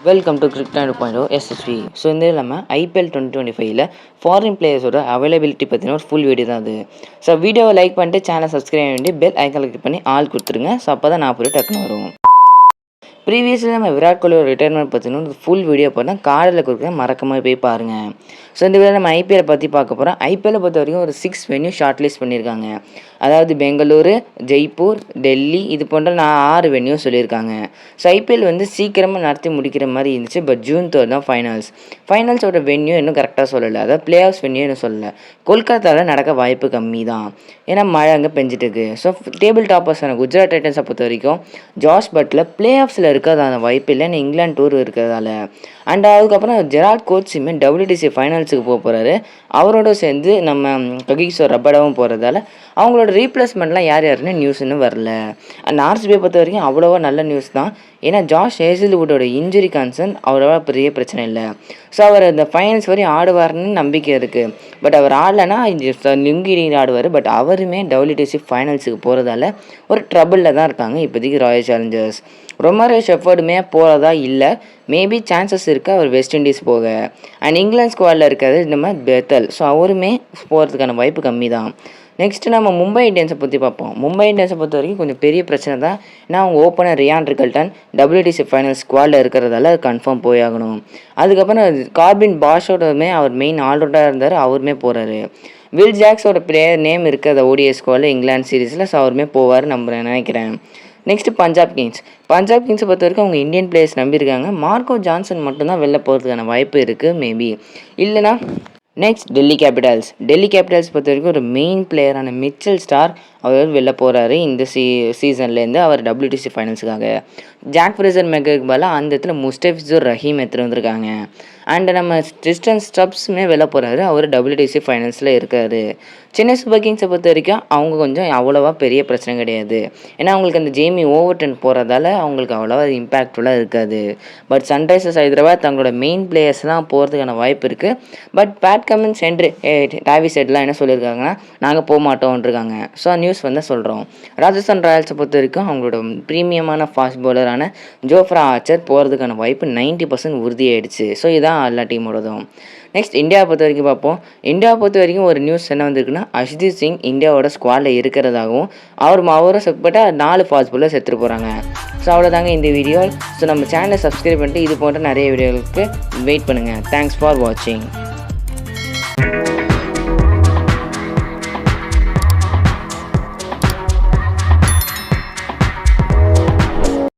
Welcome to cricket 2.0 SSV. So இந்த இல்லாமல் IPL 2025ல் foreign பிளேயர்ஸோட availability பற்றின ஒரு ஃபுல் வீடியோ தான் அது. ஸோ வீடியோவை லைக் பண்ணிட்டு சேனல் சப்ஸ்கிரைப் பண்ணி பெல் ஐக்கான் கிளிக் பண்ணி ஆல் கொடுத்துருங்க. ஸோ அப்போ தான் நான் போய் டக்குன்னு வரும். ப்ரீவியஸில் நம்ம விராட் கோலியோட ரிட்டையர்மெண்ட் பற்றின ஃபுல் வீடியோ பார்த்தா கார்டில் கொடுக்குற மறக்காம போய் பாருங்கள். ஸோ இந்த வீடியோ நம்ம ஐபிஎல் பற்றி பார்க்க போகிறோம். ஐபிஎல்லை பொறுத்த வரைக்கும் ஒரு 6 வென்யூ ஷார்ட் லிஸ்ட் பண்ணியிருக்காங்க. அதாவது பெங்களூரு, ஜெய்ப்பூர், டெல்லி இது போன்ற 6 வென்யூ சொல்லியிருக்காங்க. ஸோ ஐபிஎல் வந்து சீக்கிரமாக நடத்தி முடிக்கிற மாதிரி இருந்துச்சு. பட் ஜூன் 3 தான் ஃபைனல்ஸோட வென்யூ இன்னும் கரெக்டாக சொல்லலை. அதாவது பிளே ஆஃப்ஸ் வென்யூ இன்னும் சொல்லலை. கொல்கத்தாவில் நடக்க வாய்ப்பு கம்மி தான், ஏன்னா மழை அங்கே பெஞ்சிட்டு இருக்கு. ஸோ டேபிள் டாப்பர்ஸான குஜராத் டைட்டன்ஸை பொறுத்த வரைக்கும் ஜாஸ் பட்லர் பிளே ஆஃப்ஸில் இருக்கிறதான வாய்ப்பு இல்லை, ஏன்னா இங்கிலாந்து டூர் இருக்கிறதால. அண்ட் அதுக்கப்புறம் ஜெராட் கோட்ஸுமே WTC ஃபைனல்ஸுக்கு போக போகிறாரு. அவரோட சேர்ந்து நம்ம ககிசோர் ரபடாவும் போகிறதால அவங்களோட ரீப்ளேஸ்மெண்ட்லாம் யாருன்னு நியூஸ் இன்னும் வரல. அண்ட் ஆர்சிபியை பொறுத்த வரைக்கும் அவ்வளோவா நல்ல நியூஸ் தான், ஏன்னா ஜாஷ் ஹேசில்வுட்டோட இன்ஜுரி கன்சர்ன் அவ்வளோவா பெரிய பிரச்சனை இல்லை. ஸோ அவர் இந்த ஃபைனல்ஸ் வரையும் ஆடுவார்னு நம்பிக்கை இருக்குது. பட் அவர் ஆடலைன்னா லுங்கி ஆடுவார். பட் அவருமே WTC ஃபைனல்ஸுக்கு போகிறதால ஒரு ட்ரபிளில் தான் இருக்காங்க இப்போதைக்கு ராயல் சேலஞ்சர்ஸ். ரொமாரியோ ஷெஃபர்டுமே போகிறதா இல்லை, மேபி சான்சஸ் இருக்குது அவர் வெஸ்ட் இண்டீஸ் போக. அண்ட் இங்கிலாந்து ஸ்குவாடில் இருக்கிறது நம்ம பெத்தல், ஸோ அவருமே போகிறதுக்கான வாய்ப்பு கம்மி தான். நெக்ஸ்ட்டு நம்ம மும்பை இந்தியன்ஸை பற்றி பார்ப்போம். மும்பை இந்தியன்ஸை பொறுத்த வரைக்கும் கொஞ்சம் பெரிய பிரச்சனை தான், ஏன்னா அவங்க opener Ryan Rickelton WTC final ஸ்குவாடில் இருக்கிறதால கன்ஃபார்ம் போயாகணும். அதுக்கப்புறம் கார்பின் பாஷோடமே அவர் மெயின் ஆல்ரவுண்டராக இருந்தார், அவருமே போகிறாரு. வில் ஜாக்ஸோட பிளேயர் நேம் இருக்குது அந்த ODI ஸ்குவாடில் இங்கிலாந்து சீரீஸில், ஸோ அவருமே போவார் நினைக்கிறேன். நெக்ஸ்ட்டு பஞ்சாப் கிங்ஸை பொறுத்த வரைக்கும் அவங்க இந்தியன் பிளேயர்ஸ் நம்பியிருக்காங்க. மார்க்கோ ஜான்சன் மட்டும்தான் வெளில போகிறதுக்கான வாய்ப்பு இருக்குது மேபி, இல்லைனா நெக்ஸ்ட் டெல்லி கேபிட்டல்ஸ் பொறுத்த வரைக்கும் ஒரு மெயின் பிளேயரான மிச்சல் ஸ்டார் அவர் வெளில போகிறாரு இந்த சீசன்லேருந்து. அவர் WTC ஃபைனல்ஸுக்காக ஜாக் ஃப்ரேசர் மெக்கருக்கு பதிலாக அந்த இடத்துல முஸ்டபிசுர் ரஹீம் எடுத்துகிட்டு வந்திருக்காங்க. அண்ட் நம்ம டிஸ்டன் ஸ்டப்ஸுமே வெளில போகிறாரு, அவர் WTC ஃபைனல்ஸில் இருக்கார். சென்னை சூப்பர் கிங்ஸை பொறுத்த வரைக்கும் அவங்க கொஞ்சம் அவ்வளோவா பெரிய பிரச்சனை கிடையாது, ஏன்னா அவங்களுக்கு அந்த ஜேமி ஓவர்டன் போகிறதால அவங்களுக்கு அவ்வளோவா இம்பேக்ட்ஃபுல்லாக இருக்காது. பட் சன்ரைசர்ஸ் ஹைதராபாத் தங்களோட மெயின் பிளேயர்ஸ்லாம் போகிறதுக்கான வாய்ப்பு இருக்குது. பட் பேட் கமின்ஸ் டாவிஸ் ஹெட்லாம் என்ன சொல்லியிருக்காங்கன்னா நாங்கள் போக மாட்டோம்ன்றிருக்காங்க. ஸோ நியூஸ் வந்து சொல்கிறோம். ராஜஸ்தான் ராயல்ஸை பொறுத்த வரைக்கும் அவங்களோட ப்ரீமியமான ஃபாஸ்ட் பவுலரான ஜோஃப்ரா ஆர்ச்சர் போகிறதுக்கான வாய்ப்பு 90% உறுதியாயிடுச்சு. ஸோ இதான் எல்லா டீமோடதும். நெக்ஸ்ட் இந்தியாவை பொறுத்த வரைக்கும் பார்ப்போம். இந்தியாவை பொறுத்த வரைக்கும் ஒரு நியூஸ் என்ன வந்திருக்குன்னா, அஷ்தீப் சிங் இந்தியாவோட ஸ்குவாடில் இருக்கிறதாகவும் அவரும் செப்பட்டால் 4 ஃபாஸ்ட் பவுலர் செத்துட்டு போகிறாங்க. ஸோ அவ்வளோதாங்க இந்த வீடியோ. ஸோ நம்ம சேனலை சப்ஸ்கிரைப் பண்ணிட்டு இது போன்ற நிறைய வீடியோகளுக்கு வெயிட் பண்ணுங்கள். தேங்க்ஸ் ஃபார் வாட்சிங்.